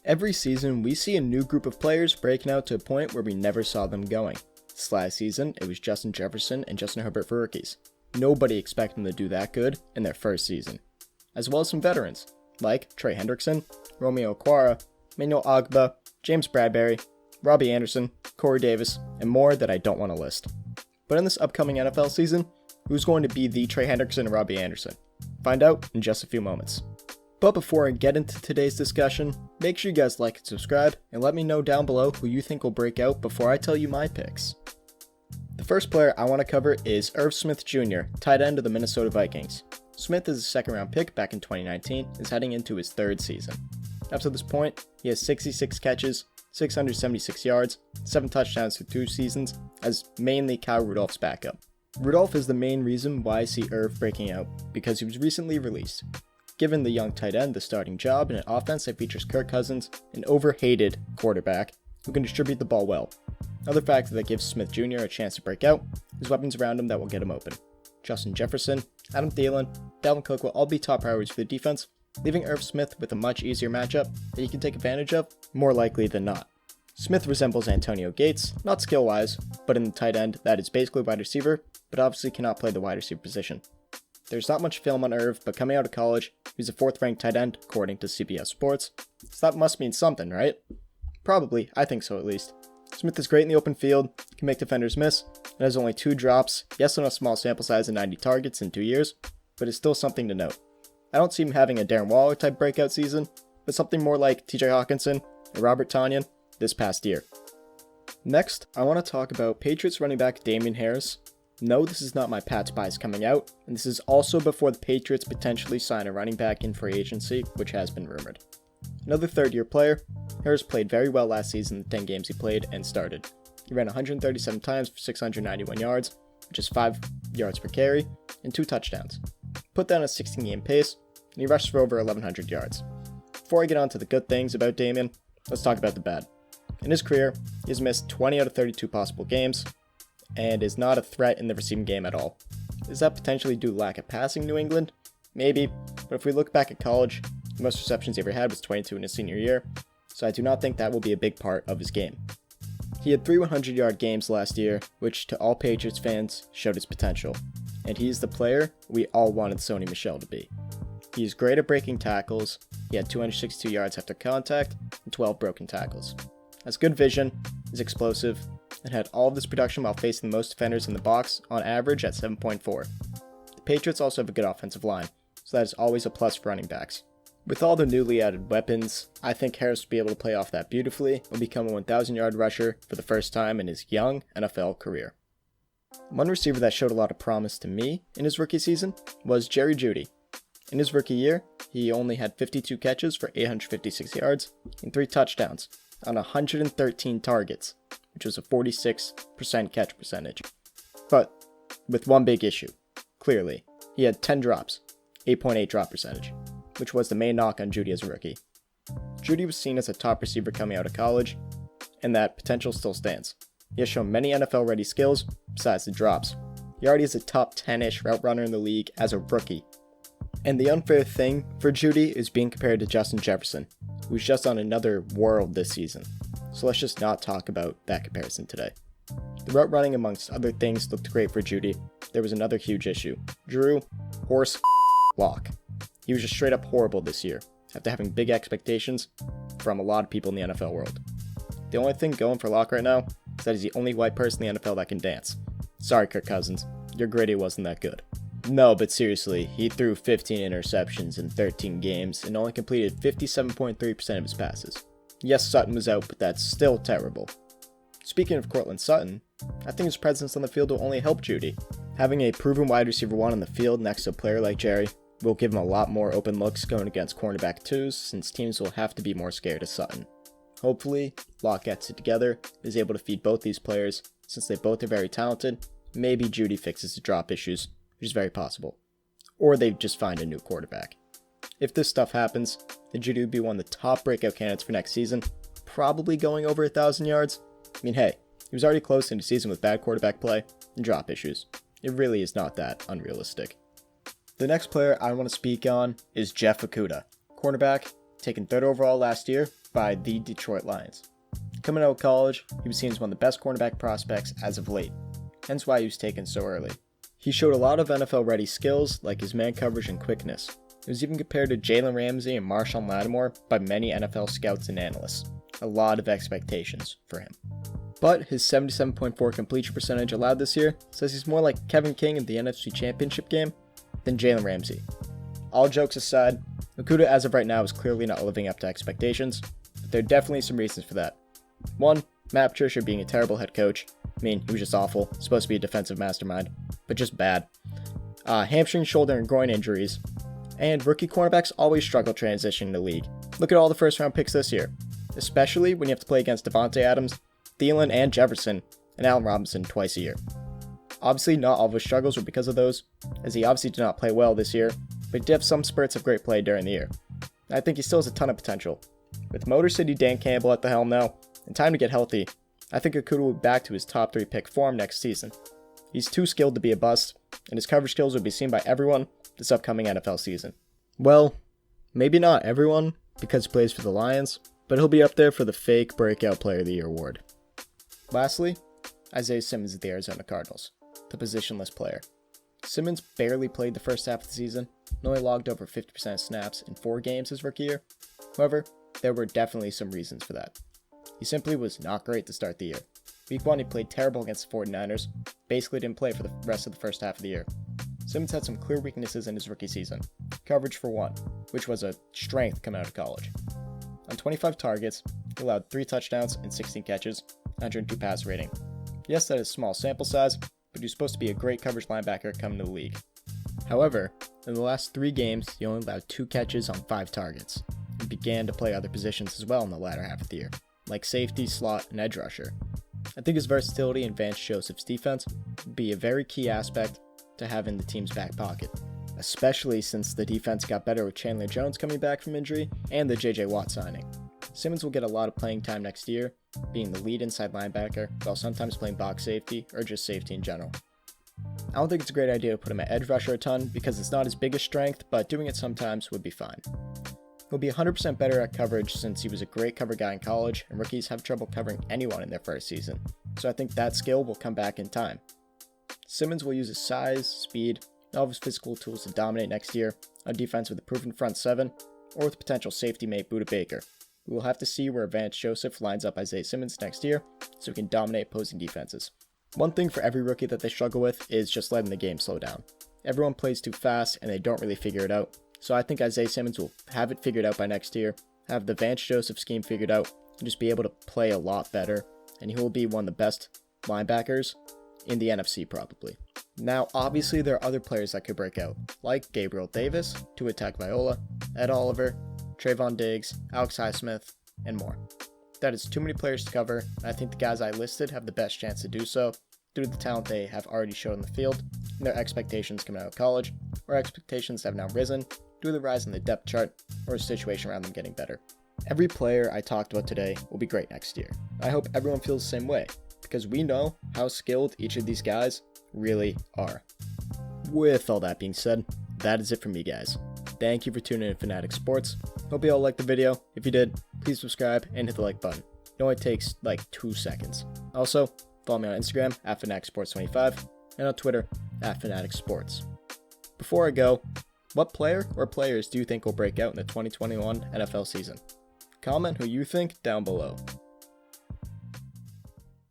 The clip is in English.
Every season, we see a new group of players breaking out to a point where we never saw them going. This last season, it was Justin Jefferson and Justin Herbert for rookies. Nobody expected them to do that good in their first season. As well as some veterans, like Trey Hendrickson, Romeo Okwara, Emmanuel Ogbah, James Bradbury, Robby Anderson, Corey Davis, and more that I don't want to list. But in this upcoming NFL season, who's going to be the Trey Hendrickson and Robby Anderson? Find out in just a few moments. But before I get into today's discussion, make sure you guys like and subscribe, and let me know down below who you think will break out before I tell you my picks. The first player I want to cover is Irv Smith Jr., tight end of the Minnesota Vikings. Smith is a second-round pick back in 2019 and is heading into his third season. Up to this point, he has 66 catches, 676 yards, 7 touchdowns through 2 seasons, as mainly Kyle Rudolph's backup. Rudolph is the main reason why I see Irv breaking out, because he was recently released. Given the young tight end the starting job in an offense that features Kirk Cousins, an overhated quarterback who can distribute the ball well. Another factor that gives Smith Jr. a chance to break out is weapons around him that will get him open. Justin Jefferson, Adam Thielen, Dalvin Cook will all be top priorities for the defense, leaving Irv Smith with a much easier matchup that he can take advantage of, more likely than not. Smith resembles Antonio Gates, not skill-wise, but in the tight end that is basically wide receiver, but obviously cannot play the wide receiver position. There's not much film on Irv, but coming out of college, he's a 4th-ranked tight end, according to CBS Sports. So that must mean something, right? Probably, I think so at least. Smith is great in the open field, can make defenders miss, and has only 2 drops, yes on a small sample size of 90 targets in 2 years, but it's still something to note. I don't see him having a Darren Waller type breakout season, but something more like TJ Hawkinson and Robert Tonyan this past year. Next, I want to talk about Patriots running back Damien Harris. No, this is not my Pats bias coming out, and this is also before the Patriots potentially sign a running back in free agency, which has been rumored. Another third-year player, Harris played very well last season in the 10 games he played and started. He ran 137 times for 691 yards, which is 5 yards per carry, and 2 touchdowns. Put that on a 16-game pace, and he rushed for over 1,100 yards. Before I get on to the good things about Damien, let's talk about the bad. In his career, he has missed 20 out of 32 possible games, and is not a threat in the receiving game at all. Is that potentially due to lack of passing in New England? Maybe, but if we look back at college, the most receptions he ever had was 22 in his senior year, so I do not think that will be a big part of his game. He had 3 100-yard games last year, which to all Patriots fans showed his potential, and he is the player we all wanted Sony Michel to be. He is great at breaking tackles, he had 262 yards after contact, and 12 broken tackles. Has good vision, is explosive, and had all of this production while facing the most defenders in the box, on average at 7.4. The Patriots also have a good offensive line, so that is always a plus for running backs. With all the newly added weapons, I think Harris will be able to play off that beautifully and become a 1,000-yard rusher for the first time in his young NFL career. One receiver that showed a lot of promise to me in his rookie season was Jerry Jeudy. In his rookie year, he only had 52 catches for 856 yards and 3 touchdowns on 113 targets, which was a 46% catch percentage. But with one big issue, clearly, he had 10 drops, 8.8 drop percentage, which was the main knock on Jeudy as a rookie. Jeudy was seen as a top receiver coming out of college, and that potential still stands. He has shown many NFL-ready skills besides the drops. He already is a top 10-ish route runner in the league as a rookie. And the unfair thing for Jeudy is being compared to Justin Jefferson, who's just on another world this season. So let's just not talk about that comparison today. The route running amongst other things looked great for Jeudy. There was another huge issue. Drew horse lock. He was just straight up horrible this year, after having big expectations from a lot of people in the NFL world. The only thing going for Locke right now is that he's the only white person in the NFL that can dance. Sorry, Kirk Cousins, your gritty wasn't that good. No, but seriously, he threw 15 interceptions in 13 games and only completed 57.3% of his passes. Yes, Sutton was out, but that's still terrible. Speaking of Courtland Sutton, I think his presence on the field will only help Jeudy. Having a proven wide receiver 1 on the field next to a player like Jerry will give him a lot more open looks going against cornerback 2s, since teams will have to be more scared of Sutton. Hopefully, Locke gets it together, is able to feed both these players, since they both are very talented. Maybe Jeudy fixes the drop issues, which is very possible. Or they just find a new quarterback. If this stuff happens, then Jeudy would be one of the top breakout candidates for next season, probably going over 1,000 yards. I mean, hey, he was already close in the season with bad quarterback play and drop issues. It really is not that unrealistic. The next player I want to speak on is Jeff Okudah, cornerback, taken 3rd overall last year by the Detroit Lions. Coming out of college, he was seen as one of the best cornerback prospects as of late, hence why he was taken so early. He showed a lot of NFL-ready skills like his man coverage and quickness. He was even compared to Jalen Ramsey and Marshawn Lattimore by many NFL scouts and analysts. A lot of expectations for him. But his 77.4 completion percentage allowed this year says he's more like Kevin King in the NFC Championship game than Jalen Ramsey. All jokes aside, Okudah as of right now is clearly not living up to expectations, but there are definitely some reasons for that. 1, Matt Patricia being a terrible head coach. I mean, he was just awful, supposed to be a defensive mastermind, but just bad. Hamstring, shoulder, and groin injuries. And rookie cornerbacks always struggle transitioning the league. Look at all the first round picks this year, especially when you have to play against Devontae Adams, Thielen and Jefferson, and Allen Robinson twice a year. Obviously, not all of his struggles were because of those, as he obviously did not play well this year, but he did have some spurts of great play during the year. I think he still has a ton of potential. With Motor City Dan Campbell at the helm now, and time to get healthy, I think Okudah will be back to his top 3 pick form next season. He's too skilled to be a bust, and his coverage skills will be seen by everyone this upcoming NFL season. Well, maybe not everyone, because he plays for the Lions, but he'll be up there for the fake Breakout Player of the Year award. Lastly, Isaiah Simmons of the Arizona Cardinals, the positionless player. Simmons barely played the first half of the season, and only logged over 50% of snaps in 4 games his rookie year. However, there were definitely some reasons for that. He simply was not great to start the year. Week 1 he played terrible against the 49ers, basically didn't play for the rest of the first half of the year. Simmons had some clear weaknesses in his rookie season. Coverage for one, which was a strength coming out of college. On 25 targets, he allowed 3 touchdowns and 16 catches, 102 pass rating. Yes, that is a small sample size, but he's supposed to be a great coverage linebacker coming to the league. However, in the last 3 games, he only allowed 2 catches on 5 targets, and began to play other positions as well in the latter half of the year, like safety, slot, and edge rusher. I think his versatility in Vance Joseph's defense would be a very key aspect to have in the team's back pocket, especially since the defense got better with Chandler Jones coming back from injury and the J.J. Watt signing. Simmons will get a lot of playing time next year, being the lead inside linebacker, while sometimes playing box safety or just safety in general. I don't think it's a great idea to put him at edge rusher a ton because it's not his biggest strength, but doing it sometimes would be fine. He'll be 100% better at coverage since he was a great cover guy in college, and rookies have trouble covering anyone in their first season, so I think that skill will come back in time. Simmons will use his size, speed, and all of his physical tools to dominate next year on defense with a proven front 7, or with potential safety mate Budda Baker. We will have to see where Vance Joseph lines up Isaiah Simmons next year, so he can dominate opposing defenses. One thing for every rookie that they struggle with is just letting the game slow down. Everyone plays too fast and they don't really figure it out, so I think Isaiah Simmons will have it figured out by next year, have the Vance Joseph scheme figured out, and just be able to play a lot better, and he will be one of the best linebackers in the NFC probably. Now, obviously there are other players that could break out, like Gabriel Davis, Tua Tagovailoa, Ed Oliver, Trayvon Diggs, Alex Highsmith, and more. That is too many players to cover, and I think the guys I listed have the best chance to do so due to the talent they have already shown in the field, and their expectations coming out of college, or expectations have now risen due to the rise in the depth chart, or a situation around them getting better. Every player I talked about today will be great next year. I hope everyone feels the same way, because we know how skilled each of these guys really are. With all that being said, that is it from me, guys. Thank you for tuning in to Fanatic Sports. Hope you all liked the video. If you did, please subscribe and hit the like button. It only takes like 2 seconds. Also, follow me on Instagram at FanaticSports25 and on Twitter at FanaticSports. Before I go, what player or players do you think will break out in the 2021 NFL season? Comment who you think down below.